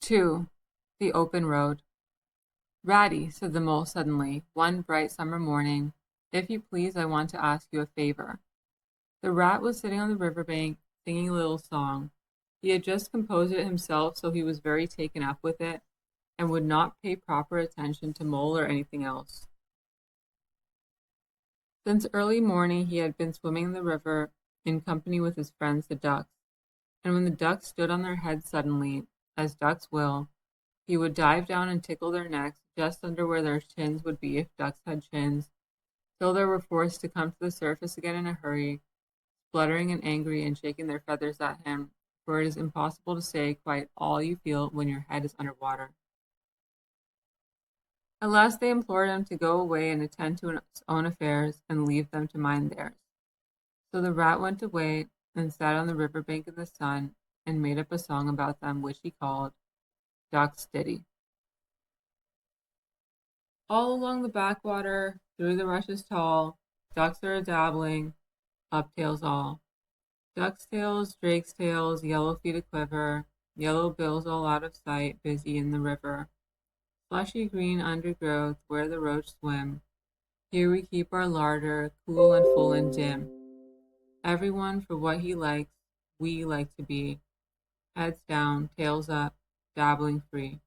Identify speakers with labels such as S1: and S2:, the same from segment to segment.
S1: 2. The Open Road. Ratty, said the mole suddenly, one bright summer morning, if you please, I want to ask you a favor. The rat was sitting on the river bank, singing a little song. He had just composed it himself, so he was very taken up with it, and would not pay proper attention to Mole or anything else. Since early morning he had been swimming in the river in company with his friends the ducks, and when the ducks stood on their heads suddenly, as ducks will, he would dive down and tickle their necks just under where their chins would be if ducks had chins, till they were forced to come to the surface again in a hurry, spluttering and angry and shaking their feathers at him, for it is impossible to say quite all you feel when your head is under water. At last they implored him to go away and attend to his own affairs and leave them to mind theirs. So the rat went away and sat on the river bank in the sun and made up a song about them which he called Duck's Ditty. All along the backwater, through the rushes tall, ducks are a-dabbling, up tails all. Duck's tails, drake's tails, yellow feet a-quiver, yellow bills all out of sight, busy in the river. Slushy green undergrowth where the roach swim. Here we keep our larder, cool and full and dim. Everyone for what he likes, we like to be. Heads down, tails up, dabbling free.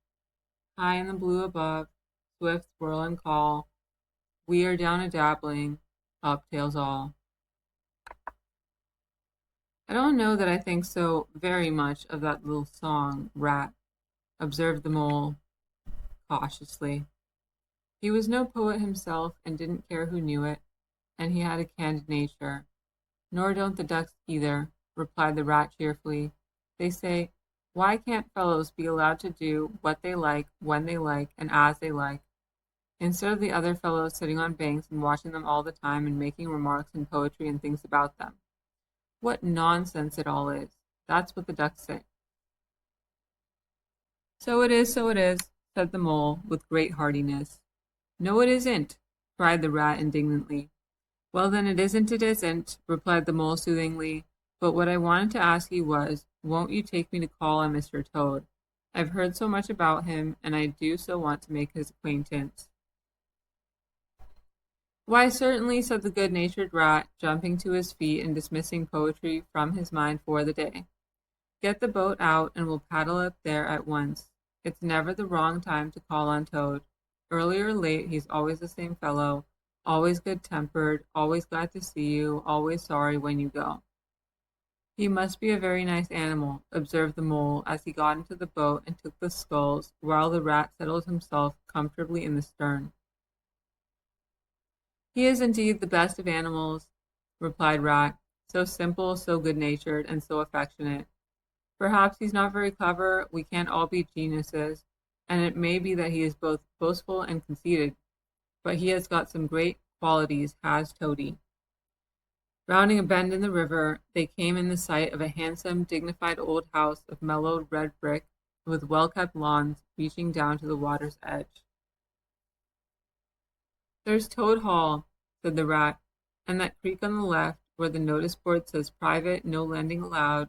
S1: High in the blue above, swift swirl and call. We are down a-dabbling, up tails all. I don't know that I think so very much of that little song, Rat, observed the mole cautiously. He was no poet himself and didn't care who knew it, and he had a candid nature. Nor don't the ducks either, replied the rat cheerfully. They say, why can't fellows be allowed to do what they like, when they like, and as they like, instead of the other fellows sitting on banks and watching them all the time and making remarks and poetry and things about them? What nonsense it all is. That's what the ducks say. So it is, said the mole with great heartiness. No, it isn't, cried the rat indignantly. Well, then it isn't, replied the mole soothingly. But what I wanted to ask you was, won't you take me to call on Mr. Toad? I've heard so much about him, and I do so want to make his acquaintance. Why, certainly, said the good-natured rat, jumping to his feet and dismissing poetry from his mind for the day. Get the boat out, and we'll paddle up there at once. It's never the wrong time to call on Toad. Early or late, he's always the same fellow, always good-tempered, always glad to see you, always sorry when you go. He must be a very nice animal, observed the mole as he got into the boat and took the sculls, while the rat settled himself comfortably in the stern. He is indeed the best of animals, replied Rat, so simple, so good-natured, and so affectionate. Perhaps he's not very clever, we can't all be geniuses, and it may be that he is both boastful and conceited, but he has got some great qualities, has Toady. Rounding a bend in the river, they came in the sight of a handsome, dignified old house of mellowed red brick, with well-kept lawns reaching down to the water's edge. There's Toad Hall, said the rat, and that creek on the left, where the notice board says private, no landing allowed,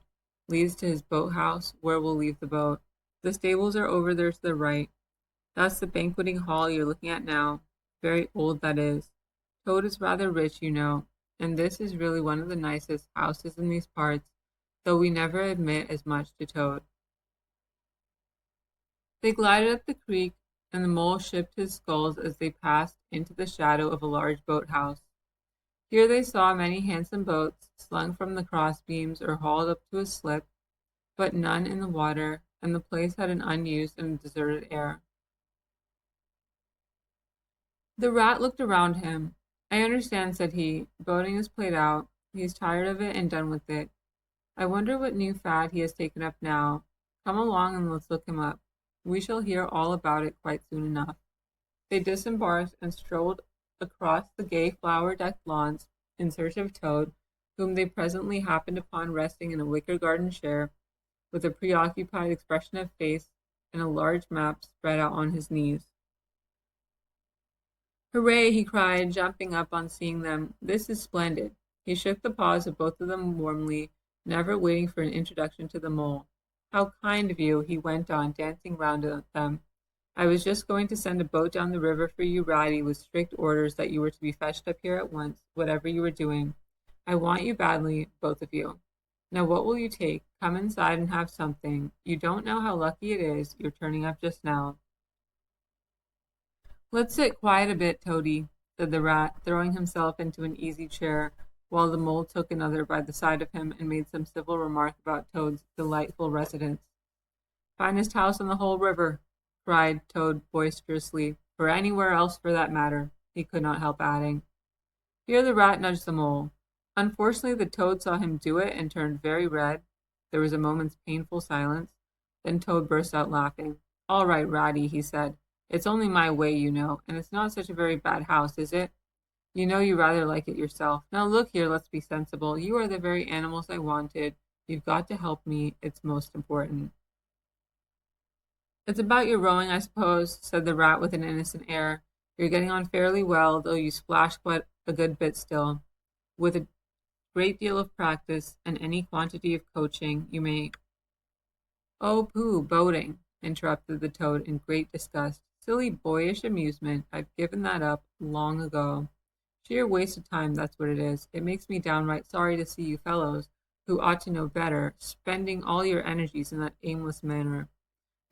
S1: leads to his boathouse, where we'll leave the boat. The stables are over there to the right. That's the banqueting hall you're looking at now. Very old, that is. Toad is rather rich, you know, and this is really one of the nicest houses in these parts, though we never admit as much to Toad. They glided up the creek, and the mole shipped his sculls as they passed into the shadow of a large boathouse. Here they saw many handsome boats slung from the crossbeams or hauled up to a slip, but none in the water, and the place had an unused and deserted air. The rat looked around him. I understand, said he. Boating is played out. He's tired of it and done with it. I wonder what new fad he has taken up now. Come along and let's look him up. We shall hear all about it quite soon enough. They disembarked and strolled across the gay flower-decked lawns in search of Toad, whom they presently happened upon resting in a wicker garden chair, with a preoccupied expression of face and a large map spread out on his knees. Hooray, he cried, jumping up on seeing them. This is splendid. He shook the paws of both of them warmly, never waiting for an introduction to the mole. How kind of you, he went on, dancing round at them. I was just going to send a boat down the river for you, Ratty, with strict orders that you were to be fetched up here at once, whatever you were doing. I want you badly, both of you. Now what will you take? Come inside and have something. You don't know how lucky it is you're turning up just now. Let's sit quiet a bit, Toady, said the rat, throwing himself into an easy chair, while the mole took another by the side of him and made some civil remark about Toad's delightful residence. Finest house on the whole river, cried Toad boisterously, or anywhere else for that matter, he could not help adding. Here the rat nudged the mole. Unfortunately, the toad saw him do it and turned very red. There was a moment's painful silence. Then Toad burst out laughing. All right, Ratty, he said. It's only my way, you know, and it's not such a very bad house, is it? You know you rather like it yourself. Now look here, let's be sensible. You are the very animals I wanted. You've got to help me. It's most important. It's about your rowing, I suppose, said the rat with an innocent air. You're getting on fairly well, though you splash quite a good bit still. With a great deal of practice and any quantity of coaching, you may. Oh, pooh, boating, interrupted the toad in great disgust. Silly boyish amusement. I've given that up long ago. Sheer waste of time, that's what it is. It makes me downright sorry to see you fellows, who ought to know better, spending all your energies in that aimless manner.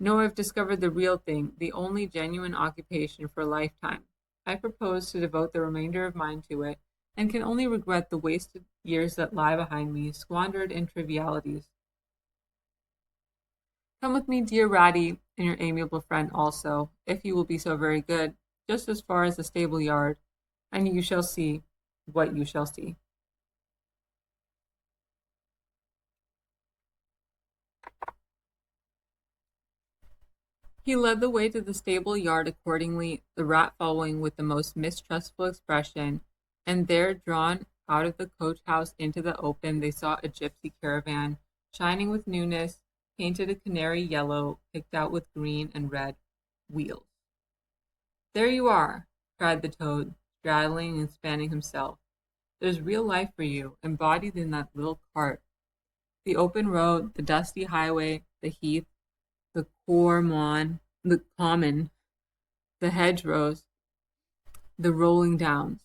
S1: No, I've discovered the real thing, the only genuine occupation for a lifetime. I propose to devote the remainder of mine to it, and can only regret the wasted years that lie behind me, squandered in trivialities. Come with me, dear Ratty, and your amiable friend also, if you will be so very good, just as far as the stable yard, and you shall see what you shall see. He led the way to the stable yard accordingly, the rat following with the most mistrustful expression, and there, drawn out of the coach house into the open, they saw a gypsy caravan, shining with newness, painted a canary yellow, picked out with green and red wheels. There you are, cried the toad, straddling and spanning himself. There's real life for you, embodied in that little cart. The open road, the dusty highway, the heath, the common, the hedgerows, the rolling downs.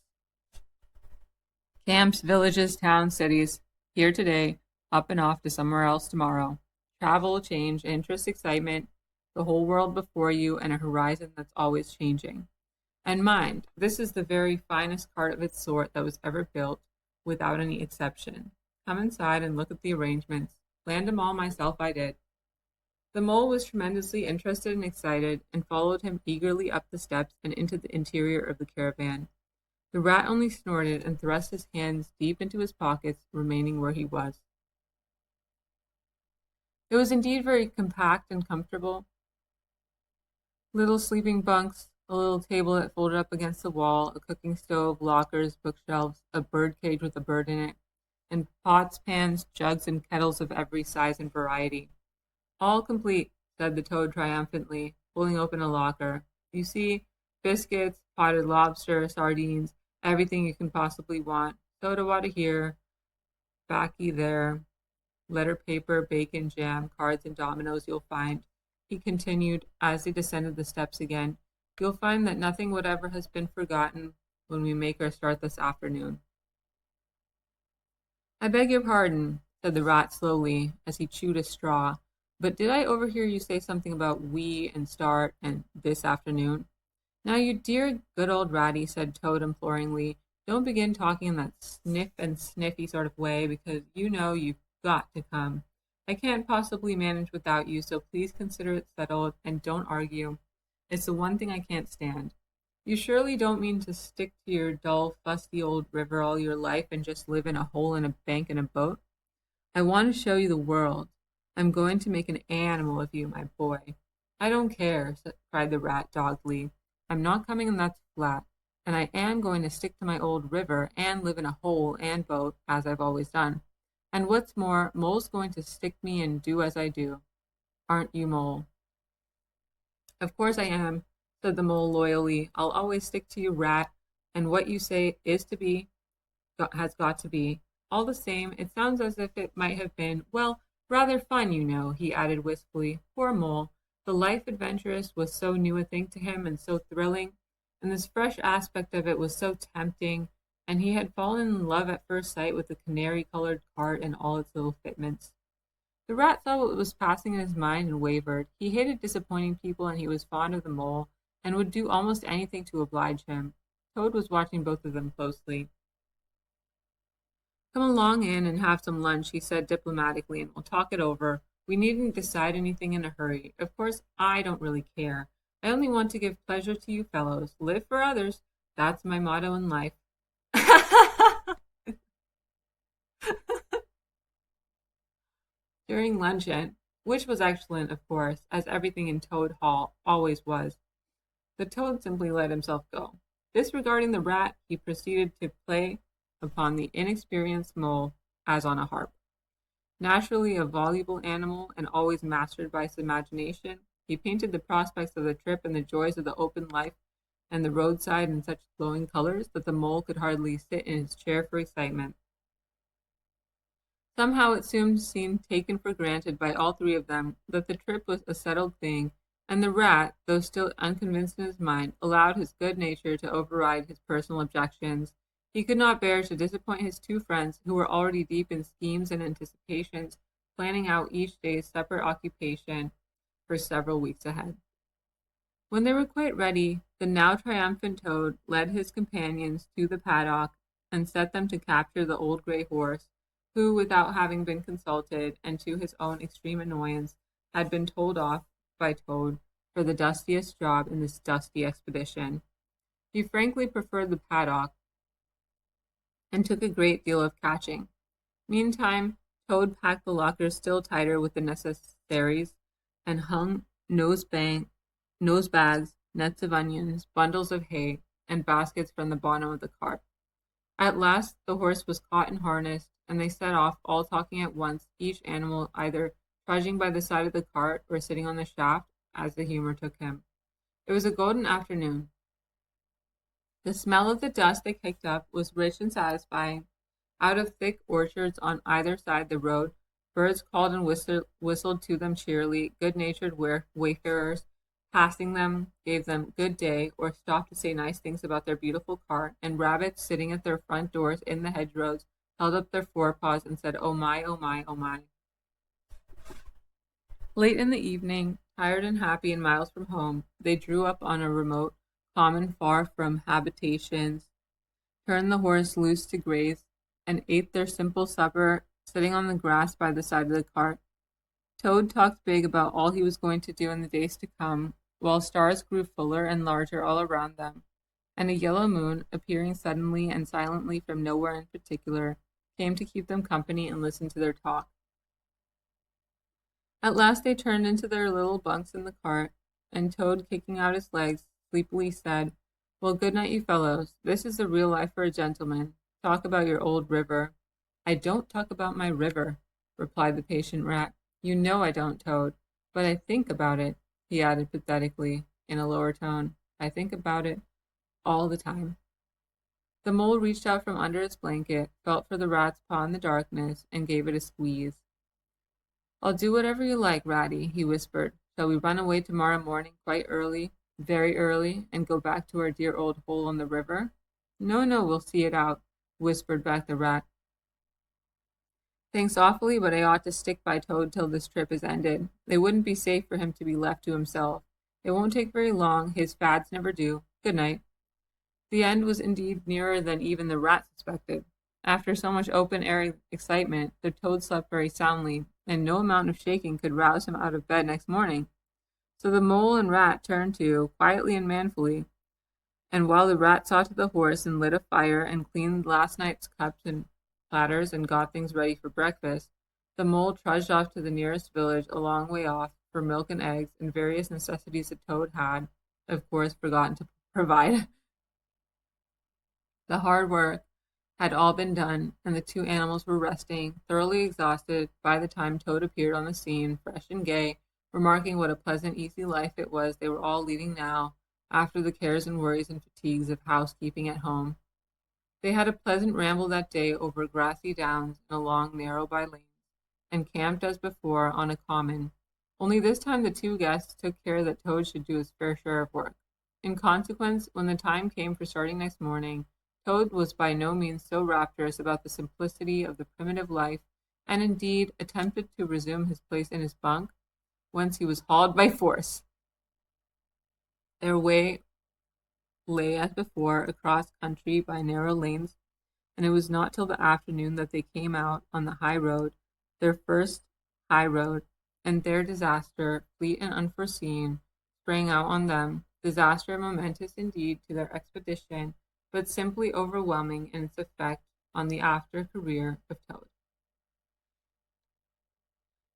S1: Camps, villages, towns, cities, here today, up and off to somewhere else tomorrow. Travel, change, interest, excitement, the whole world before you, and a horizon that's always changing. And mind, this is the very finest cart of its sort that was ever built, without any exception. Come inside and look at the arrangements. Planned 'em all myself, I did. The mole was tremendously interested and excited, and followed him eagerly up the steps and into the interior of the caravan. The rat only snorted and thrust his hands deep into his pockets, remaining where he was. It was indeed very compact and comfortable. Little sleeping bunks, a little table that folded up against the wall, a cooking stove, lockers, bookshelves, a bird cage with a bird in it, and pots, pans, jugs, and kettles of every size and variety. All complete, said the toad triumphantly, pulling open a locker. You see, biscuits, potted lobster, sardines, everything you can possibly want. Soda water here, baccy there, letter paper, bacon, jam, cards, and dominoes you'll find, he continued as they descended the steps again. You'll find that nothing whatever has been forgotten when we make our start this afternoon. I beg your pardon, said the rat slowly, as he chewed a straw, but did I overhear you say something about we and start and this afternoon? Now, you dear good old Ratty, said Toad imploringly, don't begin talking in that sniff and sniffy sort of way, because you know you've got to come. I can't possibly manage without you, so please consider it settled and don't argue. It's the one thing I can't stand. You surely don't mean to stick to your dull, fusty old river all your life and just live in a hole in a bank in a boat? I want to show you the world. I'm going to make an animal of you, my boy. I don't care, cried the rat doggedly. I'm not coming, and that's flat. And I am going to stick to my old river and live in a hole and boat, as I've always done. And what's more, Mole's going to stick me and do as I do. Aren't you, Mole? Of course I am, said the mole loyally. I'll always stick to you, Rat, and what you say is to be has got to be. All the same, it sounds as if it might have been, well, Rather fun, you know, he added wistfully. Poor Mole. The life adventurous was so new a thing to him and so thrilling, and this fresh aspect of it was so tempting, and he had fallen in love at first sight with the canary-colored cart and all its little fitments. The rat saw what was passing in his mind and wavered. He hated disappointing people, and he was fond of the mole, and would do almost anything to oblige him. Toad was watching both of them closely. Come along in and have some lunch, he said diplomatically, and we'll talk it over. We needn't decide anything in a hurry. Of course, I don't really care. I only want to give pleasure to you fellows. Live for others. That's my motto in life. During luncheon, which was excellent, of course, as everything in Toad Hall always was, the Toad simply let himself go. Disregarding the rat, he proceeded to play upon the inexperienced mole as on a harp. Naturally a voluble animal and always mastered by his imagination, he painted the prospects of the trip and the joys of the open life and the roadside in such glowing colors that the mole could hardly sit in his chair for excitement. Somehow it soon seemed taken for granted by all three of them that the trip was a settled thing, and the rat, though still unconvinced in his mind, allowed his good nature to override his personal objections. He could not bear to disappoint his two friends, who were already deep in schemes and anticipations, planning out each day's separate occupation for several weeks ahead. When they were quite ready, the now triumphant Toad led his companions to the paddock and set them to capture the old gray horse, who, without having been consulted, and to his own extreme annoyance, had been told off by Toad for the dustiest job in this dusty expedition. He frankly preferred the paddock and took a great deal of catching. Meantime, Toad packed the lockers still tighter with the necessaries and hung nose bags, nets of onions, bundles of hay, and baskets from the bottom of the cart. At last the horse was caught and harnessed, and they set off, all talking at once, each animal either trudging by the side of the cart or sitting on the shaft as the humor took him. It was a golden afternoon. The smell of the dust they kicked up was rich and satisfying. Out of thick orchards on either side the road, birds called and whistled to them cheerily. Good-natured wayfarers passing them gave them good day or stopped to say nice things about their beautiful cart, and rabbits sitting at their front doors in the hedgerows held up their forepaws and said, "Oh my, oh my, oh my." Late in the evening, tired and happy and miles from home, they drew up on a remote common far from habitations, turned the horse loose to graze, and ate their simple supper sitting on the grass by the side of the cart. Toad talked big about all he was going to do in the days to come, while stars grew fuller and larger all around them, and a yellow moon, appearing suddenly and silently from nowhere in particular, came to keep them company and listen to their talk. At last they turned into their little bunks in the cart, and Toad, kicking out his legs, sleepily said, "Well, good night, you fellows. This is the real life for a gentleman. Talk about your old river." "I don't talk about my river," replied the patient rat. "You know I don't, Toad. But I think about it," he added pathetically, in a lower tone. "I think about it all the time." The mole reached out from under its blanket, felt for the rat's paw in the darkness, and gave it a squeeze. "I'll do whatever you like, Ratty," he whispered. "Shall we run away tomorrow morning quite early, very early, and go back to our dear old hole in the river?" "No, no, we'll see it out," whispered back the rat. "Thanks awfully, but I ought to stick by Toad till this trip is ended. It wouldn't be safe for him to be left to himself. It won't take very long. His fads never do. Good night." The end was indeed nearer than even the rat suspected. After so much open-air excitement, the Toad slept very soundly, and no amount of shaking could rouse him out of bed next morning. So the mole and rat turned to, quietly and manfully, and while the rat saw to the horse and lit a fire and cleaned last night's cups and platters and got things ready for breakfast, the mole trudged off to the nearest village a long way off for milk and eggs and various necessities that Toad had, of course, forgotten to provide. The hard work had all been done, and the two animals were resting, thoroughly exhausted, by the time Toad appeared on the scene, fresh and gay, remarking what a pleasant, easy life it was they were all leading now, after the cares and worries and fatigues of housekeeping at home. They had a pleasant ramble that day over grassy downs and along narrow by lanes, and camped as before on a common. Only this time the two guests took care that Toad should do his fair share of work. In consequence, when the time came for starting next morning, Toad was by no means so rapturous about the simplicity of the primitive life, and indeed attempted to resume his place in his bunk, whence he was hauled by force. Their way lay as before across country by narrow lanes, and it was not till the afternoon that they came out on the high road, their first high road, and their disaster, fleet and unforeseen, sprang out on them, disaster momentous indeed to their expedition, but simply overwhelming in its effect on the after career of Toad.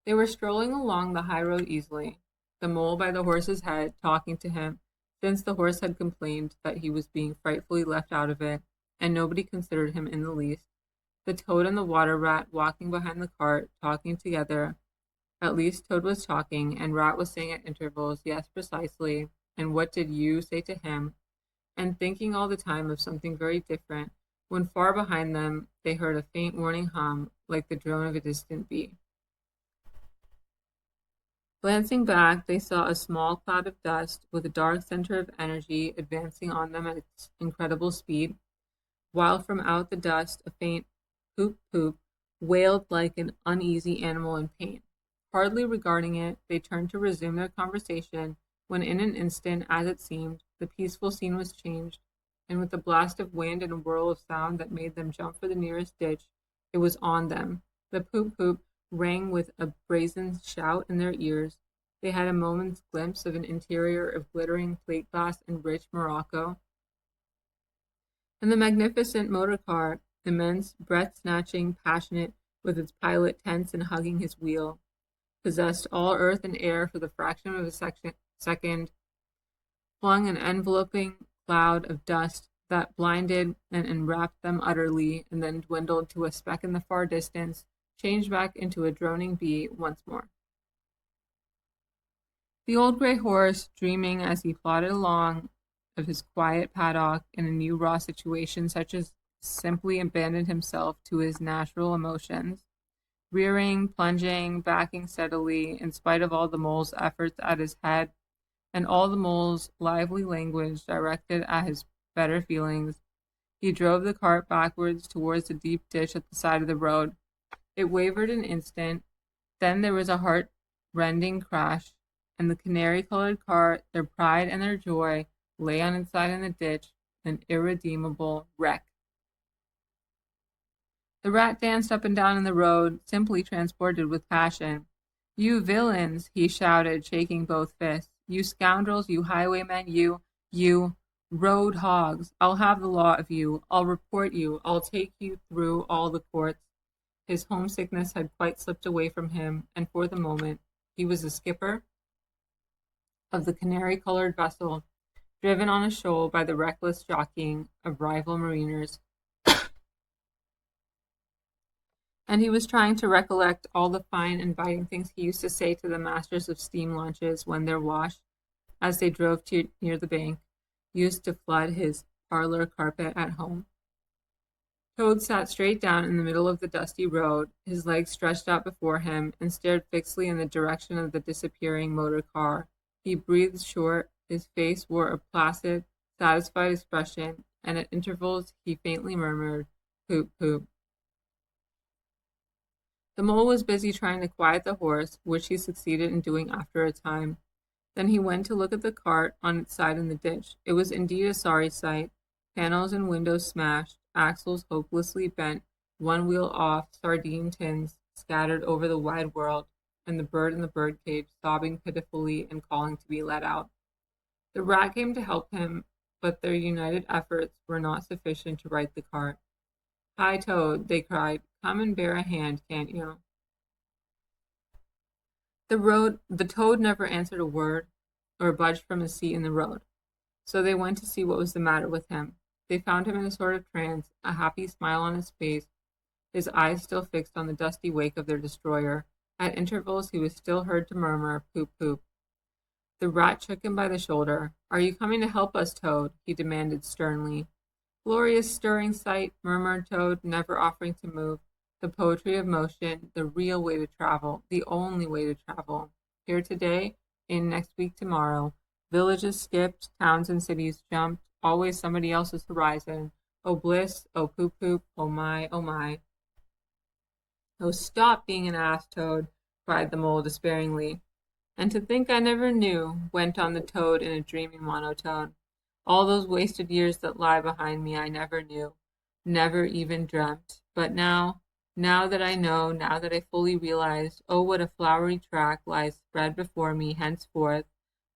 S1: They were strolling along the high road easily, the mole by the horse's head talking to him, since the horse had complained that he was being frightfully left out of it, and nobody considered him in the least, the Toad and the water rat walking behind the cart, talking together. At least Toad was talking, and Rat was saying at intervals, "Yes, precisely, and what did you say to him?" and thinking all the time of something very different, when far behind them they heard a faint warning hum, like the drone of a distant bee. Glancing back, they saw a small cloud of dust with a dark center of energy advancing on them at its incredible speed, while from out the dust a faint poop poop wailed like an uneasy animal in pain. Hardly regarding it, they turned to resume their conversation, when in an instant, as it seemed, the peaceful scene was changed, and with a blast of wind and a whirl of sound that made them jump for the nearest ditch, it was on them. The poop poop rang with a brazen shout in their ears. They had a moment's glimpse of an interior of glittering plate glass and rich morocco, and the magnificent motor car, immense, breath-snatching, passionate, with its pilot tense and hugging his wheel, possessed all earth and air for the fraction of a second, flung an enveloping cloud of dust that blinded and enwrapped them utterly, and then dwindled to a speck in the far distance, changed back into a droning bee once more. The old gray horse, dreaming as he plodded along of his quiet paddock in a new raw situation, such as simply abandoned himself to his natural emotions, rearing, plunging, backing steadily, in spite of all the mole's efforts at his head, and all the mole's lively language directed at his better feelings. He drove the cart backwards towards the deep ditch at the side of the road. It wavered an instant, then there was a heart-rending crash, and the canary-colored cart, their pride and their joy, lay on its side in the ditch, an irredeemable wreck. The rat danced up and down in the road, simply transported with passion. "You villains!" he shouted, shaking both fists. "You scoundrels, you highwaymen, you road hogs! I'll have the law of you. I'll report you. I'll take you through all the courts." His homesickness had quite slipped away from him, and for the moment he was the skipper of the canary-colored vessel, driven on a shoal by the reckless jockeying of rival mariners. And he was trying to recollect all the fine, inviting things he used to say to the masters of steam launches when their wash, as they drove near the bank, used to flood his parlor carpet at home. Toad sat straight down in the middle of the dusty road, his legs stretched out before him, and stared fixedly in the direction of the disappearing motor car. He breathed short, his face wore a placid, satisfied expression, and at intervals he faintly murmured, "Poop, poop." The mole was busy trying to quiet the horse, which he succeeded in doing after a time. Then he went to look at the cart on its side in the ditch. It was indeed a sorry sight. Panels and windows smashed, axles hopelessly bent, one wheel off, sardine tins scattered over the wide world, and the bird in the birdcage sobbing pitifully and calling to be let out. The rat came to help him, but their united efforts were not sufficient to right the cart. "Hi, Toad," they cried. "Come and bear a hand, can't you?" The Toad never answered a word or budged from his seat in the road. So they went to see what was the matter with him. They found him in a sort of trance, a happy smile on his face, his eyes still fixed on the dusty wake of their destroyer. At intervals he was still heard to murmur, "Poop, poop." The rat shook him by the shoulder. "Are you coming to help us, Toad?" he demanded sternly. "Glorious stirring sight," murmured Toad, never offering to move. The poetry of motion, the real way to travel, the only way to travel. Here today, in next week tomorrow. Villages skipped, towns and cities jumped, always somebody else's horizon. Oh bliss, oh poop poop, oh my, oh my. Oh, stop being an ass, Toad, cried the mole despairingly. And to think I never knew, went on the toad in a dreamy monotone. All those wasted years that lie behind me I never knew, never even dreamt. But now that I know, now that I fully realize, oh, what a flowery track lies spread before me henceforth,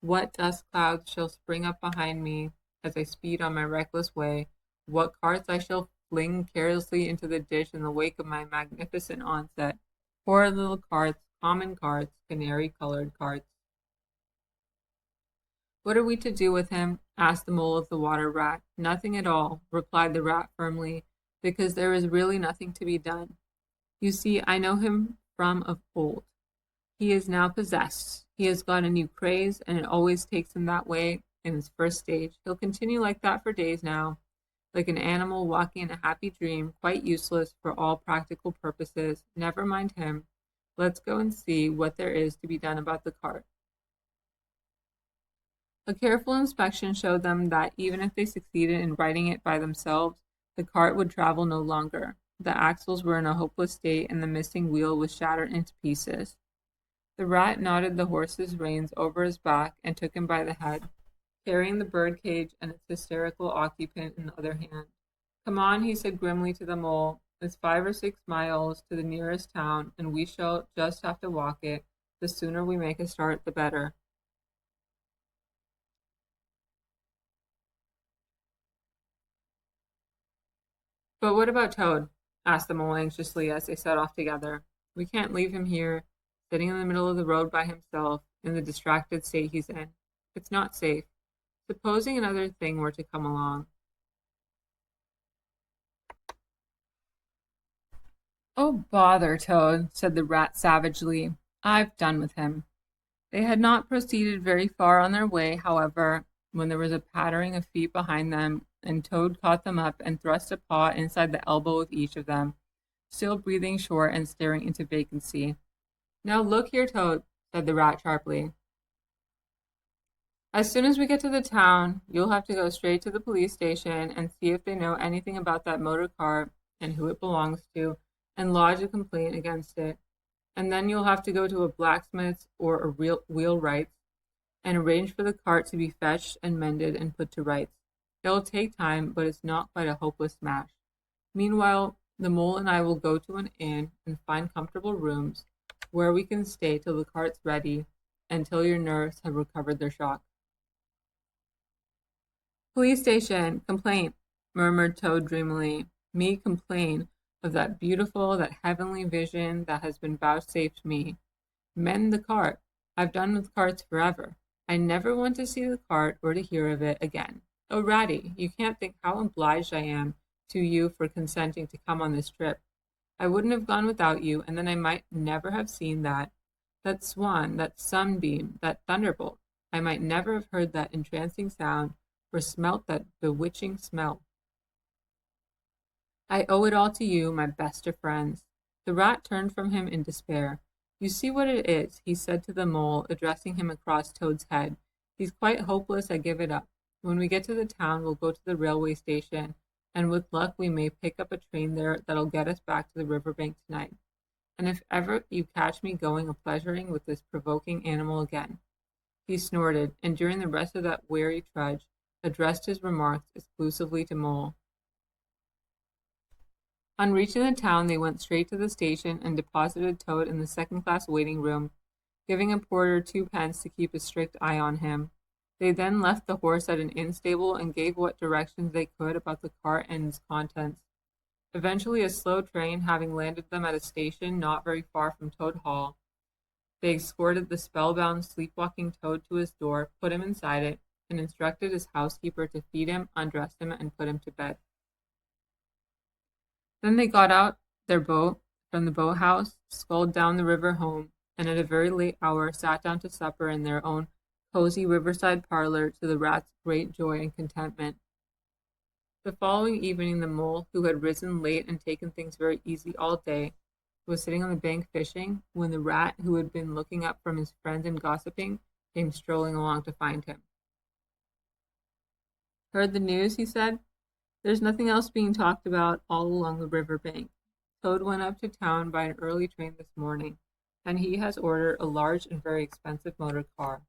S1: what dust clouds shall spring up behind me as I speed on my reckless way, what carts I shall fling carelessly into the ditch in the wake of my magnificent onset. Poor little carts, common carts, canary-colored carts. What are we to do with him? Asked the mole of the water rat. Nothing at all, replied the rat firmly, because there is really nothing to be done. You see, I know him from of old. He is now possessed. He has got a new craze, and it always takes him that way in his first stage. He'll continue like that for days now, like an animal walking in a happy dream, quite useless for all practical purposes. Never mind him. Let's go and see what there is to be done about the cart. A careful inspection showed them that even if they succeeded in righting it by themselves, the cart would travel no longer. The axles were in a hopeless state, and the missing wheel was shattered into pieces. The rat knotted the horse's reins over his back and took him by the head, carrying the bird cage and its hysterical occupant in the other hand. Come on, he said grimly to the mole. It's 5 or 6 miles to the nearest town, and we shall just have to walk it. The sooner we make a start, the better. But what about Toad? Asked the mole anxiously as they set off together. We can't leave him here, sitting in the middle of the road by himself, in the distracted state he's in. It's not safe. Supposing another thing were to come along. Oh, bother, Toad, said the rat savagely. I've done with him. They had not proceeded very far on their way, however, when there was a pattering of feet behind them, and Toad caught them up and thrust a paw inside the elbow of each of them, still breathing short and staring into vacancy. Now look here, Toad, said the rat sharply. As soon as we get to the town, you'll have to go straight to the police station and see if they know anything about that motor car and who it belongs to, and lodge a complaint against it. And then you'll have to go to a blacksmith's or a wheelwright's and arrange for the cart to be fetched and mended and put to rights. It'll take time, but it's not quite a hopeless smash. Meanwhile, the mole and I will go to an inn and find comfortable rooms where we can stay till the cart's ready and till your nerves have recovered their shock. Police station, complaint, murmured Toad dreamily. Me complain of that beautiful, that heavenly vision that has been vouchsafed me. Mend the cart. I've done with carts forever. I never want to see the cart or to hear of it again. Oh, Ratty, you can't think how obliged I am to you for consenting to come on this trip. I wouldn't have gone without you, and then I might never have seen that swan, that sunbeam, that thunderbolt. I might never have heard that entrancing sound or smelt that bewitching smell. I owe it all to you, my best of friends. The rat turned from him in despair. You see what it is, he said to the mole, addressing him across Toad's head. He's quite hopeless, I give it up. When we get to the town, we'll go to the railway station, and with luck we may pick up a train there that'll get us back to the riverbank tonight. And if ever you catch me going a pleasuring with this provoking animal again. He snorted, and during the rest of that weary trudge, addressed his remarks exclusively to Mole. On reaching the town, they went straight to the station and deposited Toad in the second-class waiting room, giving a porter 2 pence to keep a strict eye on him. They then left the horse at an inn stable and gave what directions they could about the cart and its contents. Eventually, a slow train having landed them at a station not very far from Toad Hall, they escorted the spellbound, sleepwalking Toad to his door, put him inside it, and instructed his housekeeper to feed him, undress him, and put him to bed. Then they got out their boat from the boathouse, sculled down the river home, and at a very late hour sat down to supper in their own cozy riverside parlor to the rat's great joy and contentment. The following evening the mole, who had risen late and taken things very easy all day, was sitting on the bank fishing, when the rat, who had been looking up from his friend and gossiping, came strolling along to find him. "Heard the news?" he said. "There's nothing else being talked about all along the river bank. Toad went up to town by an early train this morning, and he has ordered a large and very expensive motor car.